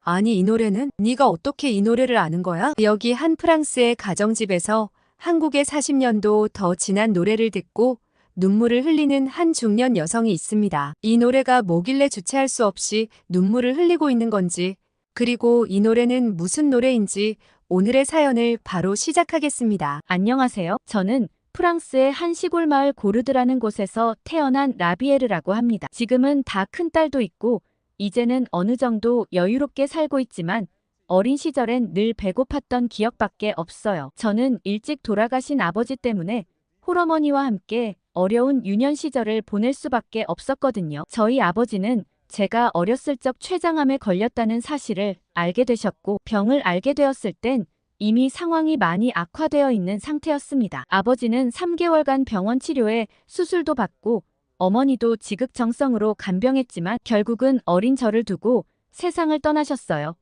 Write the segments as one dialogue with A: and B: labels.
A: 아니, 이 노래는 네가 어떻게 이 노래를 아는 거야? 여기 한 프랑스의 가정집에서 한국의 40년도 더 지난 노래를 듣고 눈물을 흘리는 한 중년 여성이 있습니다. 이 노래가 뭐길래 주체할 수 없이 눈물을 흘리고 있는 건지, 그리고 이 노래는 무슨 노래인지 오늘의 사연을 바로 시작하겠습니다.
B: 안녕하세요. 저는 프랑스의 한 시골 마을 고르드라는 곳에서 태어난 라비에르라고 합니다. 지금은 다 큰딸도 있고 이제는 어느 정도 여유롭게 살고 있지만 어린 시절엔 늘 배고팠던 기억밖에 없어요. 저는 일찍 돌아가신 아버지 때문에 홀어머니와 함께 어려운 유년 시절을 보낼 수밖에 없었거든요. 저희 아버지는 제가 어렸을 적 췌장암에 걸렸다는 사실을 알게 되셨고 병을 알게 되었을 땐 이미 상황이 많이 악화되어 있는 상태였습니다. 아버지는 3개월간 병원 치료에 수술도 받고 어머니도 지극정성으로 간병했지만 결국은 어린 저를 두고 세상을 떠나셨어요.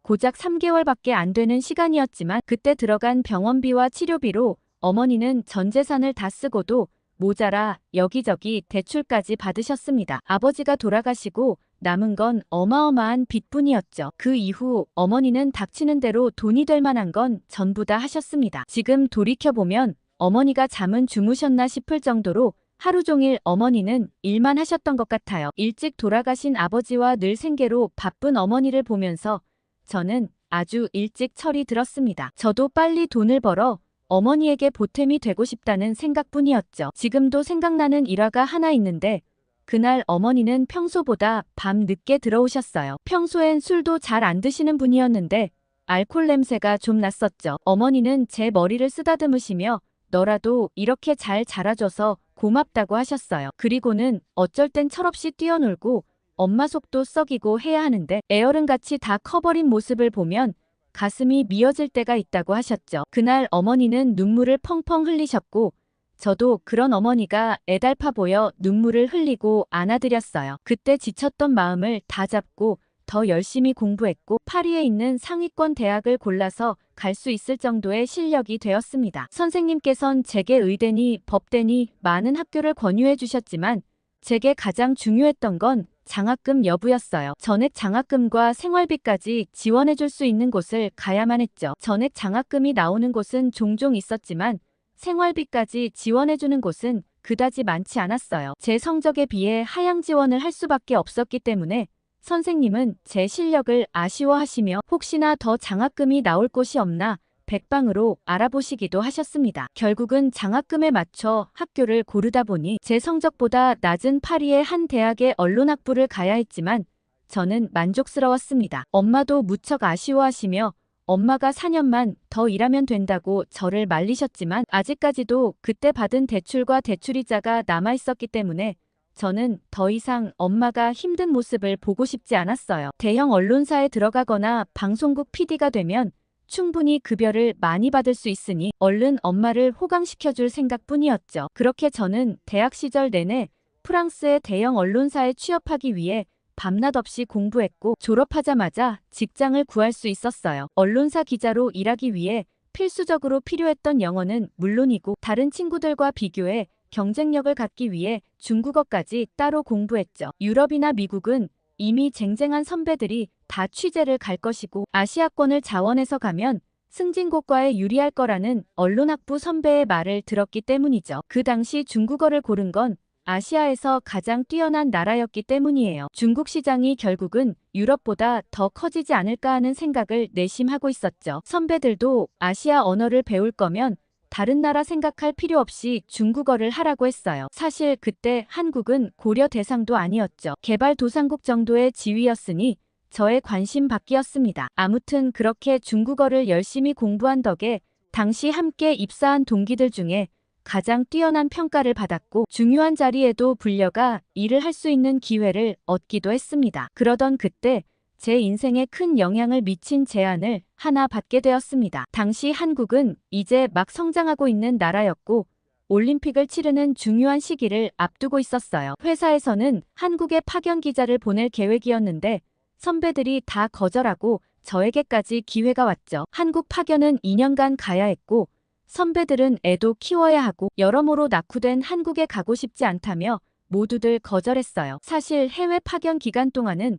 B: 고작 3개월밖에 안 되는 시간이었지만 그때 들어간 병원비와 치료비로 어머니는 전 재산을 다 쓰고도 모자라 여기저기 대출까지 받으셨습니다. 아버지가 돌아가시고 남은 건 어마어마한 빚뿐이었죠. 그 이후 어머니는 닥치는 대로 돈이 될 만한 건 전부 다 하셨습니다. 지금 돌이켜보면 어머니가 잠은 주무셨나 싶을 정도로 하루 종일 어머니는 일만 하셨던 것 같아요. 일찍 돌아가신 아버지와 늘 생계로 바쁜 어머니를 보면서 저는 아주 일찍 철이 들었습니다. 저도 빨리 돈을 벌어 어머니에게 보탬이 되고 싶다는 생각뿐이었죠. 지금도 생각나는 일화가 하나 있는데 그날 어머니는 평소보다 밤 늦게 들어오셨어요. 평소엔 술도 잘 안 드시는 분이었는데 알코올 냄새가 좀 났었죠. 어머니는 제 머리를 쓰다듬으시며 너라도 이렇게 잘 자라줘서 고맙다고 하셨어요. 그리고는 어쩔 땐 철없이 뛰어놀고 엄마 속도 썩이고 해야 하는데 애어른같이 다 커버린 모습을 보면 가슴이 미어질 때가 있다고 하셨죠. 그날 어머니는 눈물을 펑펑 흘리셨고 저도 그런 어머니가 애달파 보여 눈물을 흘리고 안아드렸어요. 그때 지쳤던 마음을 다잡고 더 열심히 공부했고 파리에 있는 상위권 대학을 골라서 갈 수 있을 정도의 실력이 되었습니다. 선생님께선 제게 의대니 법대니 많은 학교를 권유해 주셨지만 제게 가장 중요했던 건 장학금 여부였어요. 전액 장학금과 생활비까지 지원해 줄 수 있는 곳을 가야만 했죠. 전액 장학금이 나오는 곳은 종종 있었지만 생활비까지 지원해 주는 곳은 그다지 많지 않았어요. 제 성적에 비해 하향 지원을 할 수밖에 없었기 때문에 선생님은 제 실력을 아쉬워하시며 혹시나 더 장학금이 나올 곳이 없나 백방으로 알아보시기도 하셨습니다. 결국은 장학금에 맞춰 학교를 고르다 보니 제 성적보다 낮은 파리의 한 대학의 언론학부를 가야 했지만 저는 만족스러웠습니다. 엄마도 무척 아쉬워하시며 엄마가 4년만 더 일하면 된다고 저를 말리셨지만 아직까지도 그때 받은 대출과 대출이자가 남아있었기 때문에 저는 더 이상 엄마가 힘든 모습을 보고 싶지 않았어요. 대형 언론사에 들어가거나 방송국 PD가 되면 충분히 급여를 많이 받을 수 있으니 얼른 엄마를 호강시켜줄 생각뿐이었죠. 그렇게 저는 대학 시절 내내 프랑스의 대형 언론사에 취업하기 위해 밤낮 없이 공부했고 졸업하자마자 직장을 구할 수 있었어요. 언론사 기자로 일하기 위해 필수적으로 필요했던 영어는 물론이고 다른 친구들과 비교해 경쟁력을 갖기 위해 중국어까지 따로 공부했죠. 유럽이나 미국은 이미 쟁쟁한 선배들이 다 취재를 갈 것이고 아시아권을 자원해서 가면 승진고과에 유리할 거라는 언론학부 선배의 말을 들었기 때문이죠. 그 당시 중국어를 고른 건 아시아에서 가장 뛰어난 나라였기 때문이에요. 중국 시장이 결국은 유럽보다 더 커지지 않을까 하는 생각을 내심하고 있었죠. 선배들도 아시아 언어를 배울 거면 다른 나라 생각할 필요 없이 중국어를 하라고 했어요. 사실 그때 한국은 고려 대상도 아니었죠. 개발도상국 정도의 지위였으니 저의 관심 받기였습니다. 아무튼 그렇게 중국어를 열심히 공부한 덕에 당시 함께 입사한 동기들 중에 가장 뛰어난 평가를 받았고 중요한 자리에도 불려가 일을 할 수 있는 기회를 얻기도 했습니다. 그러던 그때 제 인생에 큰 영향을 미친 제안을 하나 받게 되었습니다. 당시 한국은 이제 막 성장하고 있는 나라였고 올림픽을 치르는 중요한 시기를 앞두고 있었어요. 회사에서는 한국에 파견 기자를 보낼 계획이었는데 선배들이 다 거절하고 저에게까지 기회가 왔죠. 한국 파견은 2년간 가야 했고 선배들은 애도 키워야 하고 여러모로 낙후된 한국에 가고 싶지 않다며 모두들 거절했어요. 사실 해외 파견 기간 동안은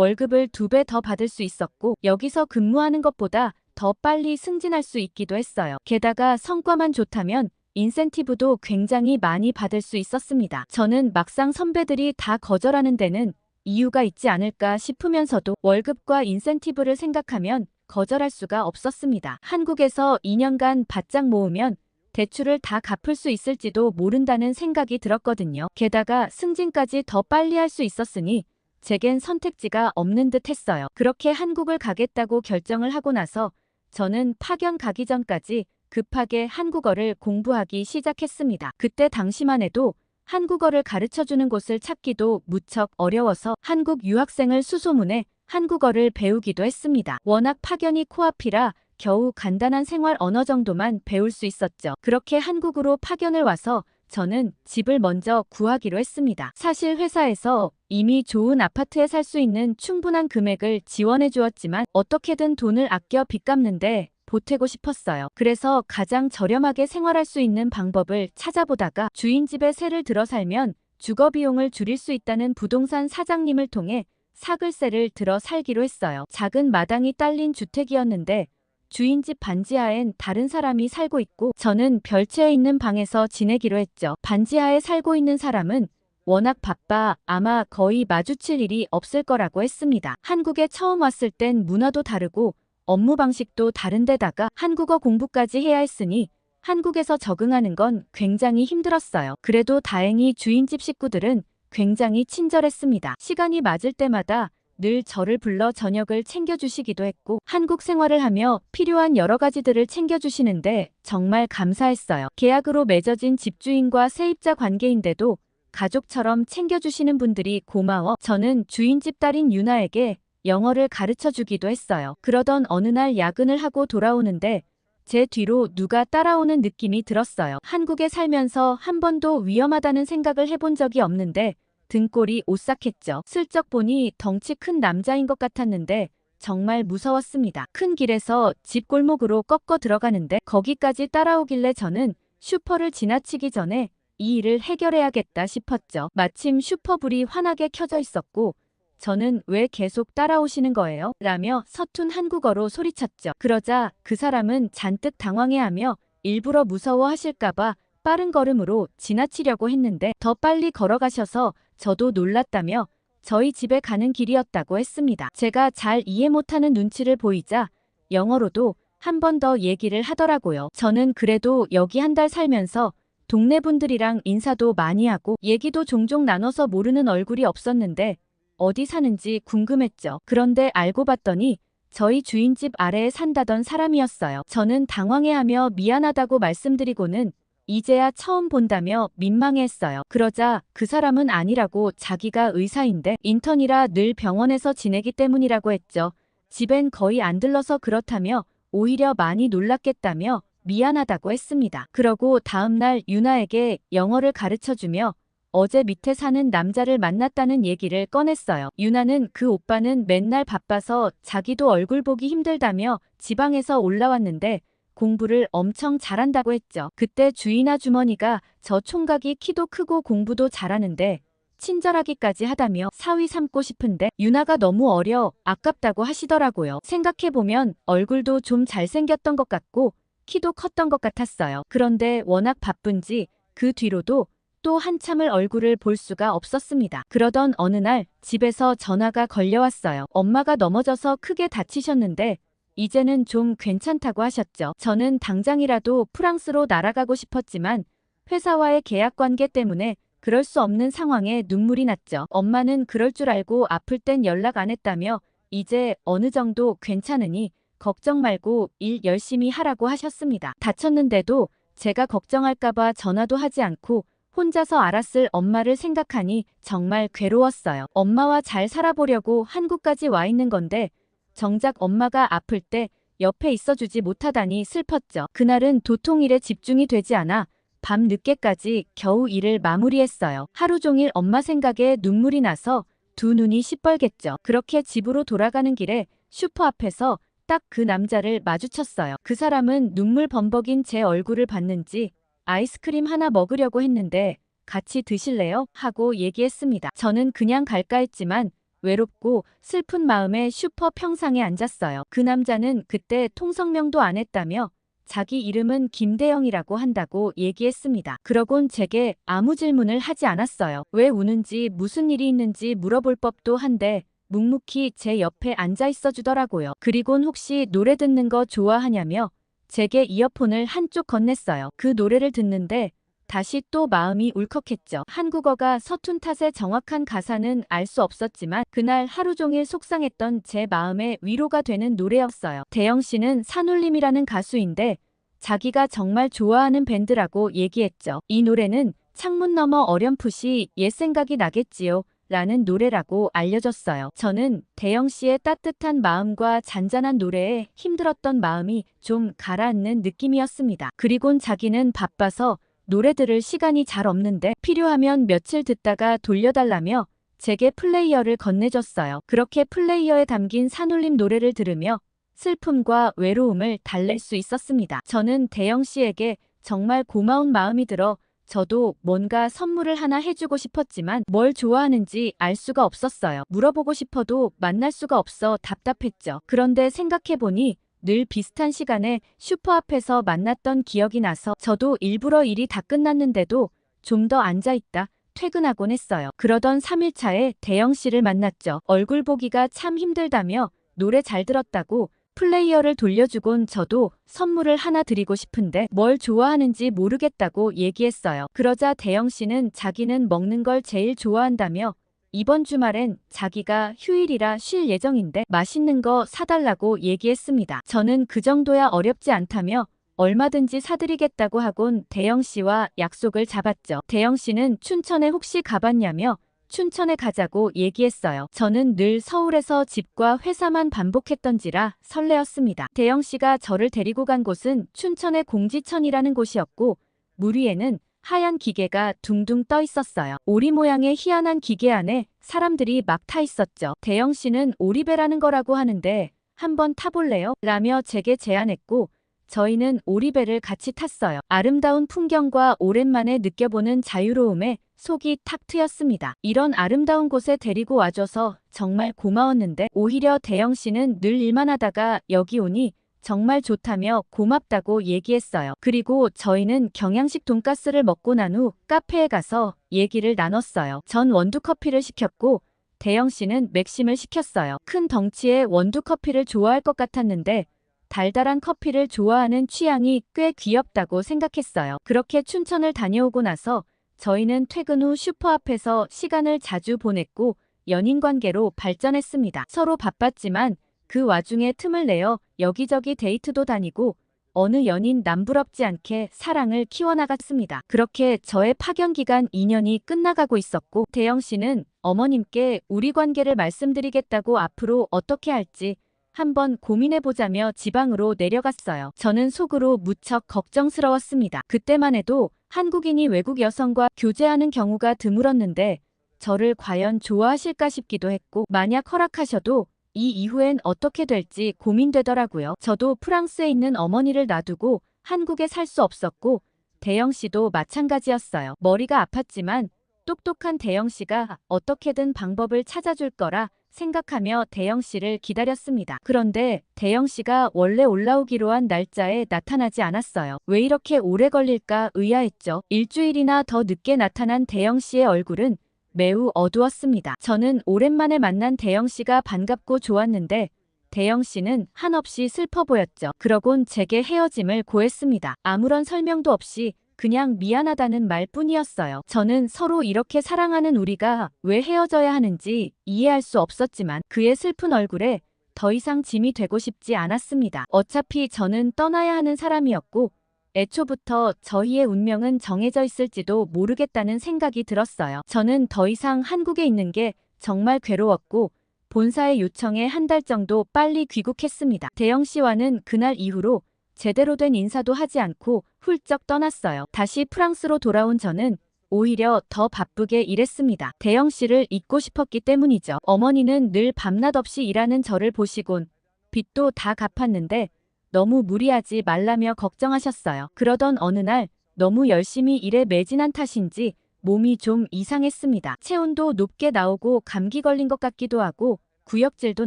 B: 월급을 2배 더 받을 수 있었고 여기서 근무하는 것보다 더 빨리 승진할 수 있기도 했어요. 게다가 성과만 좋다면 인센티브도 굉장히 많이 받을 수 있었습니다. 저는 막상 선배들이 다 거절하는 데는 이유가 있지 않을까 싶으면서도 월급과 인센티브를 생각하면 거절할 수가 없었습니다. 한국에서 2년간 바짝 모으면 대출을 다 갚을 수 있을지도 모른다는 생각이 들었거든요. 게다가 승진까지 더 빨리 할 수 있었으니 제겐 선택지가 없는 듯 했어요. 그렇게 한국을 가겠다고 결정을 하고 나서 저는 파견 가기 전까지 급하게 한국어를 공부하기 시작했습니다. 그때 당시만 해도 한국어를 가르쳐주는 곳을 찾기도 무척 어려워서 한국 유학생을 수소문해 한국어를 배우기도 했습니다. 워낙 파견이 코앞이라 겨우 간단한 생활 언어 정도만 배울 수 있었죠. 그렇게 한국으로 파견을 와서 저는 집을 먼저 구하기로 했습니다. 사실 회사에서 이미 좋은 아파트에 살 수 있는 충분한 금액을 지원해 주었지만 어떻게든 돈을 아껴 빚 갚는데 보태고 싶었어요. 그래서 가장 저렴하게 생활할 수 있는 방법을 찾아보다가 주인 집에 새를 들어 살면 주거 비용을 줄일 수 있다는 부동산 사장님을 통해 사글세를 들어 살기로 했어요. 작은 마당이 딸린 주택이었는데 주인 집 반지하엔 다른 사람이 살고 있고 저는 별채에 있는 방에서 지내기로 했죠. 반지하에 살고 있는 사람은 워낙 바빠 아마 거의 마주칠 일이 없을 거라고 했습니다. 한국에 처음 왔을 땐 문화도 다르고 업무 방식도 다른데다가 한국어 공부까지 해야 했으니 한국에서 적응하는 건 굉장히 힘들었어요. 그래도 다행히 주인집 식구들은 굉장히 친절했습니다. 시간이 맞을 때마다 늘 저를 불러 저녁을 챙겨주시기도 했고 한국 생활을 하며 필요한 여러 가지들을 챙겨주시는데 정말 감사했어요. 계약으로 맺어진 집주인과 세입자 관계인데도 가족처럼 챙겨주시는 분들이 고마워 저는 주인집 딸인 유나에게 영어를 가르쳐 주기도 했어요. 그러던 어느 날 야근을 하고 돌아오는데 제 뒤로 누가 따라오는 느낌이 들었어요. 한국에 살면서 한 번도 위험하다는 생각을 해본 적이 없는데 등골이 오싹했죠. 슬쩍 보니 덩치 큰 남자인 것 같았는데 정말 무서웠습니다. 큰 길에서 집 골목으로 꺾어 들어가는데 거기까지 따라오길래 저는 슈퍼를 지나치기 전에 이 일을 해결해야겠다 싶었죠. 마침 슈퍼불이 환하게 켜져 있었고 저는 왜 계속 따라오시는 거예요? 라며 서툰 한국어로 소리쳤죠. 그러자 그 사람은 잔뜩 당황해하며 일부러 무서워하실까봐 빠른 걸음으로 지나치려고 했는데 더 빨리 걸어가셔서 저도 놀랐다며 저희 집에 가는 길이었다고 했습니다. 제가 잘 이해 못하는 눈치를 보이자 영어로도 한 번 더 얘기를 하더라고요. 저는 그래도 여기 한 달 살면서 동네 분들이랑 인사도 많이 하고 얘기도 종종 나눠서 모르는 얼굴이 없었는데 어디 사는지 궁금했죠. 그런데 알고 봤더니 저희 주인집 아래에 산다던 사람이었어요. 저는 당황해하며 미안하다고 말씀드리고는 이제야 처음 본다며 민망해했어요. 그러자 그 사람은 아니라고 자기가 의사인데 인턴이라 늘 병원에서 지내기 때문이라고 했죠. 집엔 거의 안 들러서 그렇다며 오히려 많이 놀랐겠다며 미안하다고 했습니다. 그러고 다음날 유나에게 영어를 가르쳐주며 어제 밑에 사는 남자를 만났다는 얘기를 꺼냈어요. 유나는 그 오빠는 맨날 바빠서 자기도 얼굴 보기 힘들다며 지방에서 올라왔는데 공부를 엄청 잘한다고 했죠. 그때 주인 아주머니가 저 총각이 키도 크고 공부도 잘하는데 친절하기까지 하다며 사위 삼고 싶은데 유나가 너무 어려 아깝다고 하시더라고요. 생각해보면 얼굴도 좀 잘생겼던 것 같고 키도 컸던 것 같았어요. 그런데 워낙 바쁜지 그 뒤로도 또 한참을 얼굴을 볼 수가 없었습니다. 그러던 어느 날 집에서 전화가 걸려왔어요. 엄마가 넘어져서 크게 다치셨는데 이제는 좀 괜찮다고 하셨죠. 저는 당장이라도 프랑스로 날아가고 싶었지만 회사와의 계약 관계 때문에 그럴 수 없는 상황에 눈물이 났죠. 엄마는 그럴 줄 알고 아플 땐 연락 안 했다며 이제 어느 정도 괜찮으니 걱정 말고 일 열심히 하라고 하셨습니다. 다쳤는데도 제가 걱정할까봐 전화도 하지 않고 혼자서 알았을 엄마를 생각하니 정말 괴로웠어요. 엄마와 잘 살아보려고 한국까지 와 있는 건데 정작 엄마가 아플 때 옆에 있어주지 못하다니 슬펐죠. 그날은 도통 일에 집중이 되지 않아 밤 늦게까지 겨우 일을 마무리했어요. 하루 종일 엄마 생각에 눈물이 나서 두 눈이 시뻘갰죠. 그렇게 집으로 돌아가는 길에 슈퍼 앞에서 딱 그 남자를 마주쳤어요. 그 사람은 눈물 범벅인 제 얼굴을 봤는지 아이스크림 하나 먹으려고 했는데 같이 드실래요? 하고 얘기했습니다. 저는 그냥 갈까 했지만 외롭고 슬픈 마음에 슈퍼 평상에 앉았어요. 그 남자는 그때 통성명도 안 했다며 자기 이름은 김대영이라고 한다고 얘기했습니다. 그러곤 제게 아무 질문을 하지 않았어요. 왜 우는지 무슨 일이 있는지 물어볼 법도 한데 묵묵히 제 옆에 앉아 있어 주더라고요. 그리곤 혹시 노래 듣는 거 좋아하냐며 제게 이어폰을 한쪽 건넸어요. 그 노래를 듣는데 다시 또 마음이 울컥했죠. 한국어가 서툰 탓에 정확한 가사는 알 수 없었지만 그날 하루 종일 속상했던 제 마음에 위로가 되는 노래였어요. 대영 씨는 산울림이라는 가수인데 자기가 정말 좋아하는 밴드라고 얘기했죠. 이 노래는 창문 너머 어렴풋이 옛 생각이 나겠지요. 라는 노래라고 알려줬어요. 저는 대영 씨의 따뜻한 마음과 잔잔한 노래에 힘들었던 마음이 좀 가라앉는 느낌이었습니다. 그리곤 자기는 바빠서 노래 들을 시간이 잘 없는데 필요하면 며칠 듣다가 돌려달라며 제게 플레이어를 건네줬어요. 그렇게 플레이어에 담긴 산울림 노래를 들으며 슬픔과 외로움을 달랠 수 있었습니다. 저는 대영 씨에게 정말 고마운 마음이 들어 저도 뭔가 선물을 하나 해주고 싶었지만 뭘 좋아하는지 알 수가 없었어요. 물어보고 싶어도 만날 수가 없어 답답했죠. 그런데 생각해보니 늘 비슷한 시간에 슈퍼 앞에서 만났던 기억이 나서 저도 일부러 일이 다 끝났는데도 좀 더 앉아있다 퇴근하곤 했어요. 그러던 3일차에 대영 씨를 만났죠. 얼굴 보기가 참 힘들다며 노래 잘 들었다고 플레이어를 돌려주곤 저도 선물을 하나 드리고 싶은데 뭘 좋아하는지 모르겠다고 얘기했어요. 그러자 대영 씨는 자기는 먹는 걸 제일 좋아한다며 이번 주말엔 자기가 휴일이라 쉴 예정인데 맛있는 거 사달라고 얘기했습니다. 저는 그 정도야 어렵지 않다며 얼마든지 사드리겠다고 하곤 대영 씨와 약속을 잡았죠. 대영 씨는 춘천에 혹시 가봤냐며 춘천에 가자고 얘기했어요. 저는 늘 서울에서 집과 회사만 반복했던지라 설레었습니다. 대영 씨가 저를 데리고 간 곳은 춘천의 공지천이라는 곳이었고 물 위에는 하얀 기계가 둥둥 떠 있었어요. 오리 모양의 희한한 기계 안에 사람들이 막 타 있었죠. 대영 씨는 오리배라는 거라고 하는데 한번 타볼래요? 라며 제게 제안했고 저희는 오리배를 같이 탔어요. 아름다운 풍경과 오랜만에 느껴보는 자유로움에 속이 탁 트였습니다. 이런 아름다운 곳에 데리고 와줘서 정말 고마웠는데 오히려 대영 씨는 늘 일만 하다가 여기 오니 정말 좋다며 고맙다고 얘기했어요. 그리고 저희는 경양식 돈가스를 먹고 난 후 카페에 가서 얘기를 나눴어요. 전 원두커피를 시켰고 대영 씨는 맥심을 시켰어요. 큰 덩치의 원두커피를 좋아할 것 같았는데 달달한 커피를 좋아하는 취향이 꽤 귀엽다고 생각했어요. 그렇게 춘천을 다녀오고 나서 저희는 퇴근 후 슈퍼 앞에서 시간을 자주 보냈고 연인 관계로 발전했습니다. 서로 바빴지만 그 와중에 틈을 내어 여기저기 데이트도 다니고 어느 연인 남부럽지 않게 사랑을 키워나갔습니다. 그렇게 저의 파견 기간 2년이 끝나가고 있었고 대영 씨는 어머님께 우리 관계를 말씀드리겠다고 앞으로 어떻게 할지 한번 고민해보자며 지방으로 내려갔어요. 저는 속으로 무척 걱정스러웠습니다. 그때만 해도 한국인이 외국 여성과 교제하는 경우가 드물었는데 저를 과연 좋아하실까 싶기도 했고 만약 허락하셔도 이 이후엔 어떻게 될지 고민되더라고요. 저도 프랑스에 있는 어머니를 놔두고 한국에 살 수 없었고 대영 씨도 마찬가지였어요. 머리가 아팠지만 똑똑한 대영 씨가 어떻게든 방법을 찾아줄 거라 생각하며 대영 씨를 기다렸습니다. 그런데 대영 씨가 원래 올라오기로 한 날짜에 나타나지 않았어요. 왜 이렇게 오래 걸릴까 의아했죠. 일주일이나 더 늦게 나타난 대영 씨의 얼굴은 매우 어두웠습니다. 저는 오랜만에 만난 대영 씨가 반갑고 좋았는데 대영 씨는 한없이 슬퍼 보였죠. 그러곤 제게 헤어짐을 고했습니다. 아무런 설명도 없이 그냥 미안하다는 말뿐이었어요. 저는 서로 이렇게 사랑하는 우리가 왜 헤어져야 하는지 이해할 수 없었지만 그의 슬픈 얼굴에 더 이상 짐이 되고 싶지 않았습니다. 어차피 저는 떠나야 하는 사람이었고 애초부터 저희의 운명은 정해져 있을지도 모르겠다는 생각이 들었어요. 저는 더 이상 한국에 있는 게 정말 괴로웠고 본사의 요청에 한 달 정도 빨리 귀국했습니다. 대영 씨와는 그날 이후로 제대로 된 인사도 하지 않고 훌쩍 떠났어요. 다시 프랑스로 돌아온 저는 오히려 더 바쁘게 일했습니다. 대영 씨를 잊고 싶었기 때문이죠. 어머니는 늘 밤낮 없이 일하는 저를 보시곤 빚도 다 갚았는데 너무 무리하지 말라며 걱정하셨어요. 그러던 어느 날 너무 열심히 일에 매진한 탓인지 몸이 좀 이상했습니다. 체온도 높게 나오고 감기 걸린 것 같기도 하고 구역질도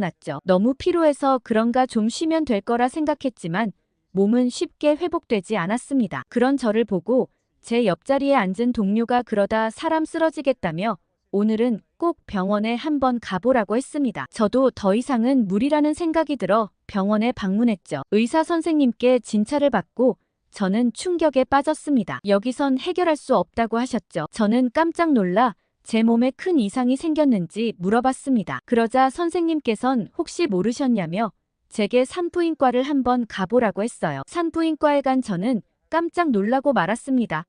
B: 났죠. 너무 피로해서 그런가 좀 쉬면 될 거라 생각했지만 몸은 쉽게 회복되지 않았습니다. 그런 저를 보고 제 옆자리에 앉은 동료가 그러다 사람 쓰러지겠다며 오늘은 꼭 병원에 한번 가보라고 했습니다. 저도 더 이상은 무리라는 생각이 들어 병원에 방문했죠. 의사 선생님께 진찰을 받고 저는 충격에 빠졌습니다. 여기선 해결할 수 없다고 하셨죠. 저는 깜짝 놀라 제 몸에 큰 이상이 생겼는지 물어봤습니다. 그러자 선생님께선 혹시 모르셨냐며 제게 산부인과를 한번 가보라고 했어요. 산부인과에 간 저는 깜짝 놀라고 말았습니다.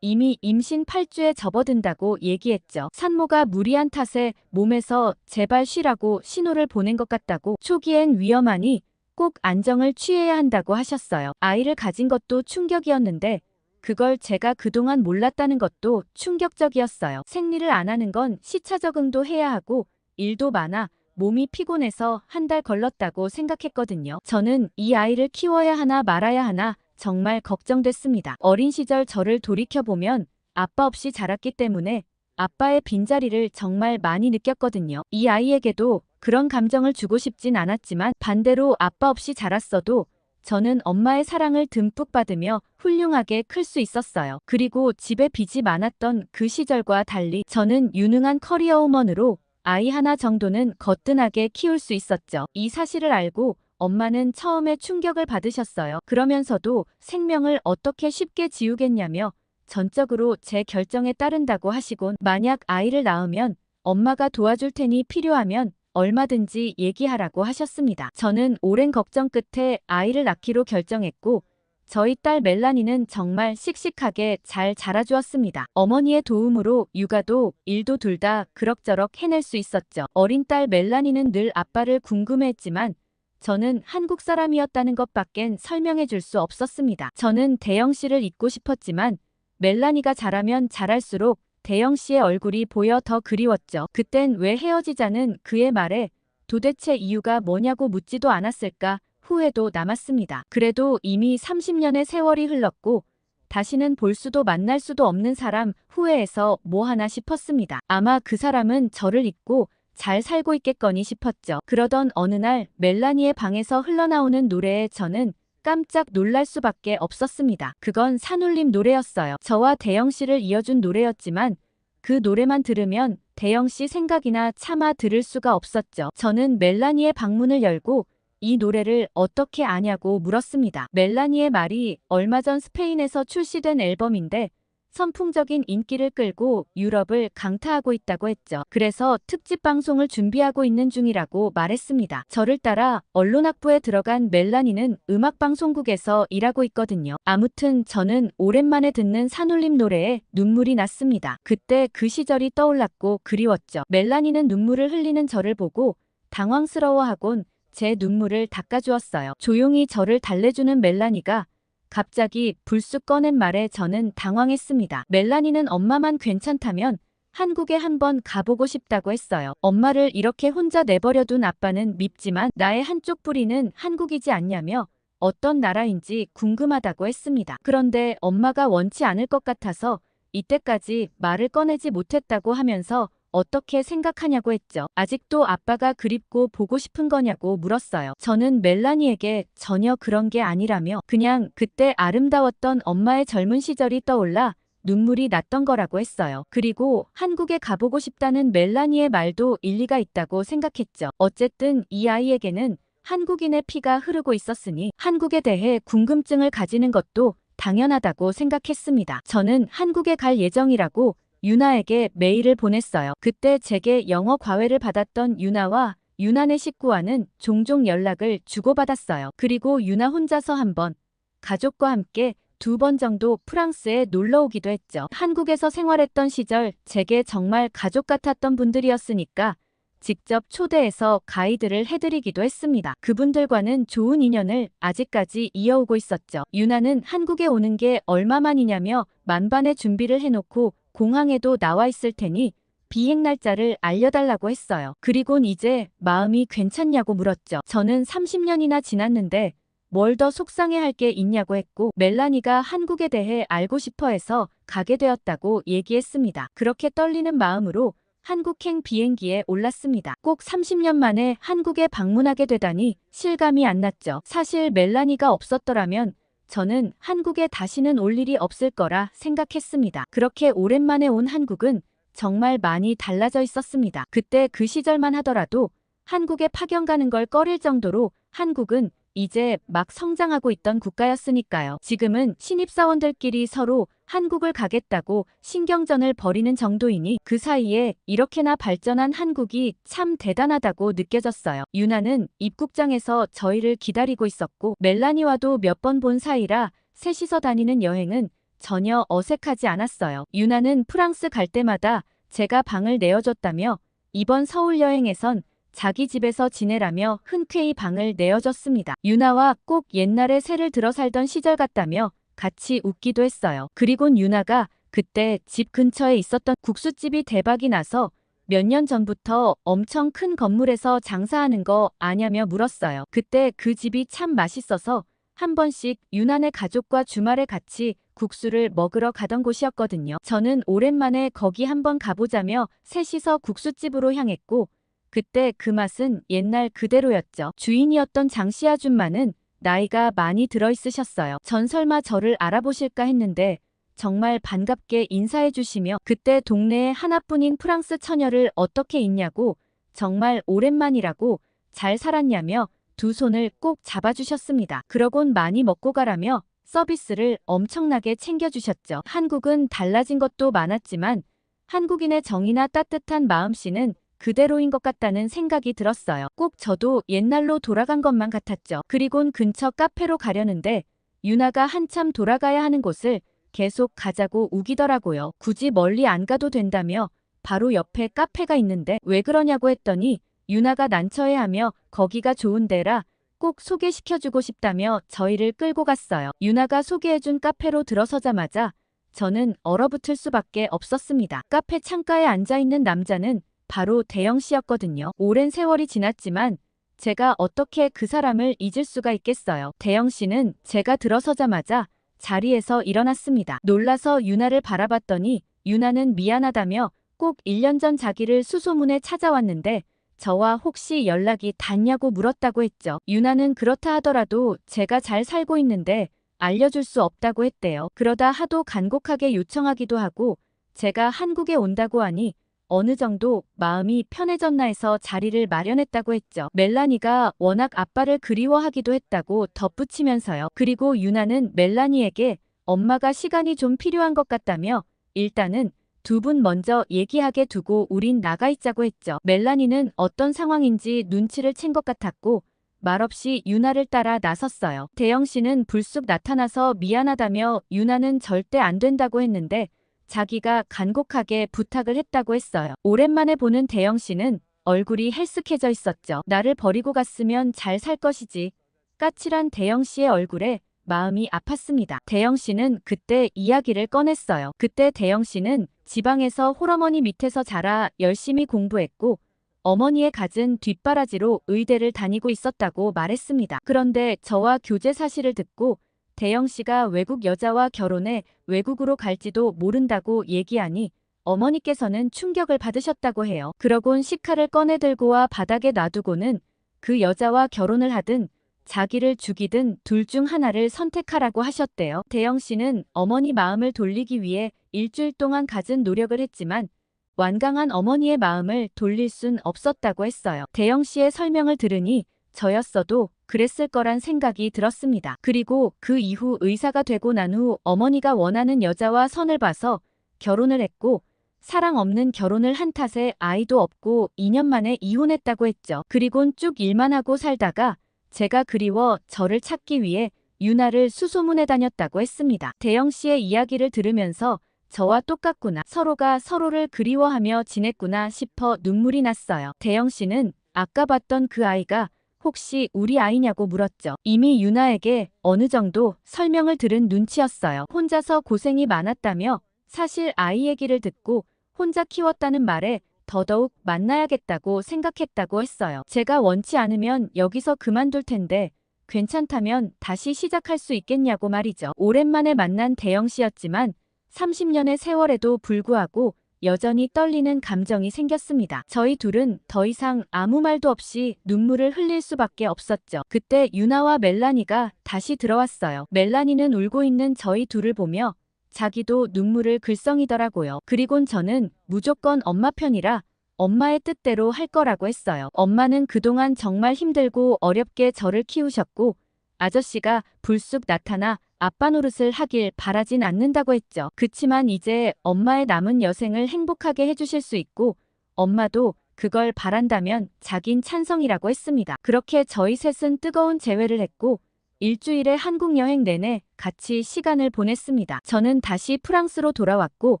B: 이미 임신 8주에 접어든다고 얘기했죠. 산모가 무리한 탓에 몸에서 제발 쉬라고 신호를 보낸 것 같다고, 초기엔 위험하니 꼭 안정을 취해야 한다고 하셨어요. 아이를 가진 것도 충격이었는데 그걸 제가 그동안 몰랐다는 것도 충격적이었어요. 생리를 안 하는 건 시차 적응도 해야 하고 일도 많아 몸이 피곤해서 한 달 걸렀다고 생각했거든요. 저는 이 아이를 키워야 하나 말아야 하나 정말 걱정됐습니다. 어린 시절 저를 돌이켜보면 아빠 없이 자랐기 때문에 아빠의 빈자리를 정말 많이 느꼈거든요. 이 아이에게도 그런 감정을 주고 싶진 않았지만 반대로 아빠 없이 자랐어도 저는 엄마의 사랑을 듬뿍 받으며 훌륭하게 클 수 있었어요. 그리고 집에 빚이 많았던 그 시절과 달리 저는 유능한 커리어우먼으로 아이 하나 정도는 거뜬하게 키울 수 있었죠. 이 사실을 알고 엄마는 처음에 충격을 받으셨어요. 그러면서도 생명을 어떻게 쉽게 지우겠냐며 전적으로 제 결정에 따른다고 하시곤 만약 아이를 낳으면 엄마가 도와줄 테니 필요하면 얼마든지 얘기하라고 하셨습니다. 저는 오랜 걱정 끝에 아이를 낳기로 결정했고 저희 딸 멜라니는 정말 씩씩하게 잘 자라주었습니다. 어머니의 도움으로 육아도 일도 둘 다 그럭저럭 해낼 수 있었죠. 어린 딸 멜라니는 늘 아빠를 궁금해했지만 저는 한국 사람이었다는 것밖엔 설명해 줄 수 없었습니다. 저는 대영 씨를 잊고 싶었지만 멜라니가 자라면 자랄수록 대영 씨의 얼굴이 보여 더 그리웠죠. 그땐 왜 헤어지자는 그의 말에 도대체 이유가 뭐냐고 묻지도 않았을까 후회도 남았습니다. 그래도 이미 30년의 세월이 흘렀고 다시는 볼 수도 만날 수도 없는 사람 후회해서 뭐 하나 싶었습니다. 아마 그 사람은 저를 잊고 잘 살고 있겠거니 싶었죠. 그러던 어느 날 멜라니의 방에서 흘러나오는 노래에 저는 깜짝 놀랄 수밖에 없었습니다. 그건 산울림 노래였어요. 저와 대영 씨를 이어준 노래였지만 그 노래만 들으면 대영 씨 생각이나 차마 들을 수가 없었죠. 저는 멜라니의 방문을 열고 이 노래를 어떻게 아냐고 물었습니다. 멜라니의 말이 얼마 전 스페인에서 출시된 앨범인데 선풍적인 인기를 끌고 유럽을 강타하고 있다고 했죠. 그래서 특집 방송을 준비하고 있는 중이라고 말했습니다. 저를 따라 언론학부에 들어간 멜라니는 음악방송국에서 일하고 있거든요. 아무튼 저는 오랜만에 듣는 산울림 노래에 눈물이 났습니다. 그때 그 시절이 떠올랐고 그리웠죠. 멜라니는 눈물을 흘리는 저를 보고 당황스러워하곤 제 눈물을 닦아주었어요. 조용히 저를 달래주는 멜라니가 갑자기 불쑥 꺼낸 말에 저는 당황했습니다. 멜라니는 엄마만 괜찮다면 한국에 한번 가보고 싶다고 했어요. 엄마를 이렇게 혼자 내버려둔 아빠는 밉지만 나의 한쪽 뿌리는 한국이지 않냐며 어떤 나라인지 궁금하다고 했습니다. 그런데 엄마가 원치 않을 것 같아서 이때까지 말을 꺼내지 못했다고 하면서 어떻게 생각하냐고 했죠. 아직도 아빠가 그립고 보고 싶은 거냐고 물었어요. 저는 멜라니에게 전혀 그런 게 아니라며 그냥 그때 아름다웠던 엄마의 젊은 시절이 떠올라 눈물이 났던 거라고 했어요. 그리고 한국에 가보고 싶다는 멜라니의 말도 일리가 있다고 생각했죠. 어쨌든 이 아이에게는 한국인의 피가 흐르고 있었으니 한국에 대해 궁금증을 가지는 것도 당연하다고 생각했습니다. 저는 한국에 갈 예정이라고 유나에게 메일을 보냈어요. 그때 제게 영어 과외를 받았던 유나와 유나네 식구와는 종종 연락을 주고받았어요. 그리고 유나 혼자서 한 번, 가족과 함께 2번 정도 프랑스에 놀러 오기도 했죠. 한국에서 생활했던 시절 제게 정말 가족 같았던 분들이었으니까 직접 초대해서 가이드를 해드리기도 했습니다. 그분들과는 좋은 인연을 아직까지 이어오고 있었죠. 유나는 한국에 오는 게 얼마만이냐며 만반의 준비를 해놓고 공항에도 나와 있을 테니 비행 날짜를 알려달라고 했어요. 그리곤 이제 마음이 괜찮냐고 물었죠. 저는 30년이나 지났는데 뭘 더 속상해할 게 있냐고 했고 멜라니가 한국에 대해 알고 싶어 해서 가게 되었다고 얘기했습니다. 그렇게 떨리는 마음으로 한국행 비행기에 올랐습니다. 꼭 30년 만에 한국에 방문하게 되다니 실감이 안 났죠. 사실 멜라니가 없었더라면 저는 한국에 다시는 올 일이 없을 거라 생각했습니다. 그렇게 오랜만에 온 한국은 정말 많이 달라져 있었습니다. 그때 그 시절만 하더라도 한국에 파견 가는 걸 꺼릴 정도로 한국은 이제 막 성장하고 있던 국가였으니까요. 지금은 신입사원들끼리 서로 한국을 가겠다고 신경전을 벌이는 정도이니 그 사이에 이렇게나 발전한 한국이 참 대단하다고 느껴졌어요. 유나는 입국장에서 저희를 기다리고 있었고 멜라니와도 몇 번 본 사이라 셋이서 다니는 여행은 전혀 어색하지 않았어요. 유나는 프랑스 갈 때마다 제가 방을 내어줬다며 이번 서울 여행에선 자기 집에서 지내라며 흔쾌히 방을 내어줬습니다. 유나와 꼭 옛날에 새를 들어 살던 시절 같다며 같이 웃기도 했어요. 그리곤 유나가 그때 집 근처에 있었던 국수집이 대박이 나서 몇 년 전부터 엄청 큰 건물에서 장사하는 거 아냐며 물었어요. 그때 그 집이 참 맛있어서 한 번씩 유나네 가족과 주말에 같이 국수를 먹으러 가던 곳이었거든요. 저는 오랜만에 거기 한번 가보자며 셋이서 국수집으로 향했고 그때 그 맛은 옛날 그대로였죠. 주인이었던 장씨 아줌마는 나이가 많이 들어있으셨어요. 전 설마 저를 알아보실까 했는데 정말 반갑게 인사해 주시며 그때 동네에 하나뿐인 프랑스 처녀를 어떻게 잊냐고 정말 오랜만이라고 잘 살았냐며 두 손을 꼭 잡아주셨습니다. 그러곤 많이 먹고 가라며 서비스를 엄청나게 챙겨주셨죠. 한국은 달라진 것도 많았지만 한국인의 정이나 따뜻한 마음씨는 그대로인 것 같다는 생각이 들었어요. 꼭 저도 옛날로 돌아간 것만 같았죠. 그리곤 근처 카페로 가려는데 유나가 한참 돌아가야 하는 곳을 계속 가자고 우기더라고요. 굳이 멀리 안 가도 된다며 바로 옆에 카페가 있는데 왜 그러냐고 했더니 유나가 난처해하며 거기가 좋은 데라 꼭 소개시켜주고 싶다며 저희를 끌고 갔어요. 유나가 소개해준 카페로 들어서자마자 저는 얼어붙을 수밖에 없었습니다. 카페 창가에 앉아있는 남자는 바로 대영 씨였거든요. 오랜 세월이 지났지만 제가 어떻게 그 사람을 잊을 수가 있겠어요. 대영 씨는 제가 들어서자마자 자리에서 일어났습니다. 놀라서 유나를 바라봤더니 유나는 미안하다며 꼭 1년 전 자기를 수소문에 찾아왔는데 저와 혹시 연락이 닿냐고 물었다고 했죠. 유나는 그렇다 하더라도 제가 잘 살고 있는데 알려줄 수 없다고 했대요. 그러다 하도 간곡하게 요청하기도 하고 제가 한국에 온다고 하니 어느 정도 마음이 편해졌나 해서 자리를 마련했다고 했죠. 멜라니가 워낙 아빠를 그리워하기도 했다고 덧붙이면서요. 그리고 유나는 멜라니에게 엄마가 시간이 좀 필요한 것 같다며 일단은 두 분 먼저 얘기하게 두고 우린 나가 있자고 했죠. 멜라니는 어떤 상황인지 눈치를 챈 것 같았고 말없이 유나를 따라 나섰어요. 대영 씨는 불쑥 나타나서 미안하다며 유나는 절대 안 된다고 했는데 자기가 간곡하게 부탁을 했다고 했어요. 오랜만에 보는 대영 씨는 얼굴이 헬쓱해져 있었죠. 나를 버리고 갔으면 잘 살 것이지. 까칠한 대영 씨의 얼굴에 마음이 아팠습니다. 대영 씨는 그때 이야기를 꺼냈어요. 그때 대영 씨는 지방에서 홀어머니 밑에서 자라 열심히 공부했고 어머니의 갖은 뒷바라지로 의대를 다니고 있었다고 말했습니다. 그런데 저와 교제 사실을 듣고 대영 씨가 외국 여자와 결혼해 외국으로 갈지도 모른다고 얘기하니 어머니께서는 충격을 받으셨다고 해요. 그러곤 식칼을 꺼내 들고 와 바닥에 놔두고는 그 여자와 결혼을 하든 자기를 죽이든 둘 중 하나를 선택하라고 하셨대요. 대영 씨는 어머니 마음을 돌리기 위해 일주일 동안 갖은 노력을 했지만 완강한 어머니의 마음을 돌릴 순 없었다고 했어요. 대영 씨의 설명을 들으니 저였어도 그랬을 거란 생각이 들었습니다. 그리고 그 이후 의사가 되고 난 후 어머니가 원하는 여자와 선을 봐서 결혼을 했고 사랑 없는 결혼을 한 탓에 아이도 없고 2년 만에 이혼했다고 했죠. 그리곤 쭉 일만 하고 살다가 제가 그리워 저를 찾기 위해 유나를 수소문해 다녔다고 했습니다. 대영 씨의 이야기를 들으면서 저와 똑같구나. 서로가 서로를 그리워하며 지냈구나 싶어 눈물이 났어요. 대영 씨는 아까 봤던 그 아이가 혹시 우리 아이냐고 물었죠. 이미 유나에게 어느 정도 설명을 들은 눈치였어요. 혼자서 고생이 많았다며 사실 아이 얘기를 듣고 혼자 키웠다는 말에 더더욱 만나야겠다고 생각했다고 했어요. 제가 원치 않으면 여기서 그만둘 텐데 괜찮다면 다시 시작할 수 있겠냐고 말이죠. 오랜만에 만난 대영 씨였지만 30년의 세월에도 불구하고 여전히 떨리는 감정이 생겼습니다. 저희 둘은 더 이상 아무 말도 없이 눈물을 흘릴 수밖에 없었죠. 그때 유나와 멜라니가 다시 들어왔어요. 멜라니는 울고 있는 저희 둘을 보며 자기도 눈물을 글썽이더라고요. 그리곤 저는 무조건 엄마 편이라 엄마의 뜻대로 할 거라고 했어요. 엄마는 그동안 정말 힘들고 어렵게 저를 키우셨고 아저씨가 불쑥 나타나 아빠 노릇을 하길 바라진 않는다고 했죠. 그치만 이제 엄마의 남은 여생을 행복하게 해주실 수 있고 엄마도 그걸 바란다면 자긴 찬성이라고 했습니다. 그렇게 저희 셋은 뜨거운 재회를 했고 일주일의 한국 여행 내내 같이 시간을 보냈습니다. 저는 다시 프랑스로 돌아왔고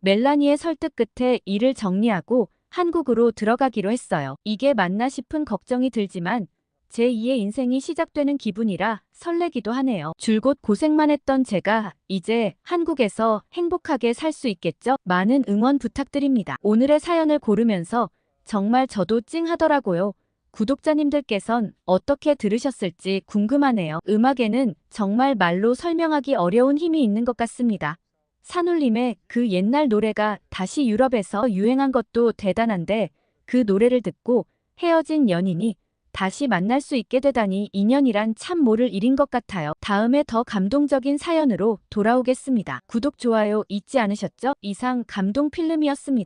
B: 멜라니의 설득 끝에 일을 정리하고 한국으로 들어가기로 했어요. 이게 맞나 싶은 걱정이 들지만 제2의 인생이 시작되는 기분이라 설레기도 하네요. 줄곧 고생만 했던 제가 이제 한국에서 행복하게 살 수 있겠죠? 많은 응원 부탁드립니다. 오늘의 사연을 고르면서 정말 저도 찡하더라고요. 구독자님들께선 어떻게 들으셨을지 궁금하네요. 음악에는 정말 말로 설명하기 어려운 힘이 있는 것 같습니다. 산울림의 그 옛날 노래가 다시 유럽에서 유행한 것도 대단한데 그 노래를 듣고 헤어진 연인이 다시 만날 수 있게 되다니 인연이란 참 모를 일인 것 같아요. 다음에 더 감동적인 사연으로 돌아오겠습니다. 구독, 좋아요 잊지 않으셨죠? 이상 감동필름이었습니다.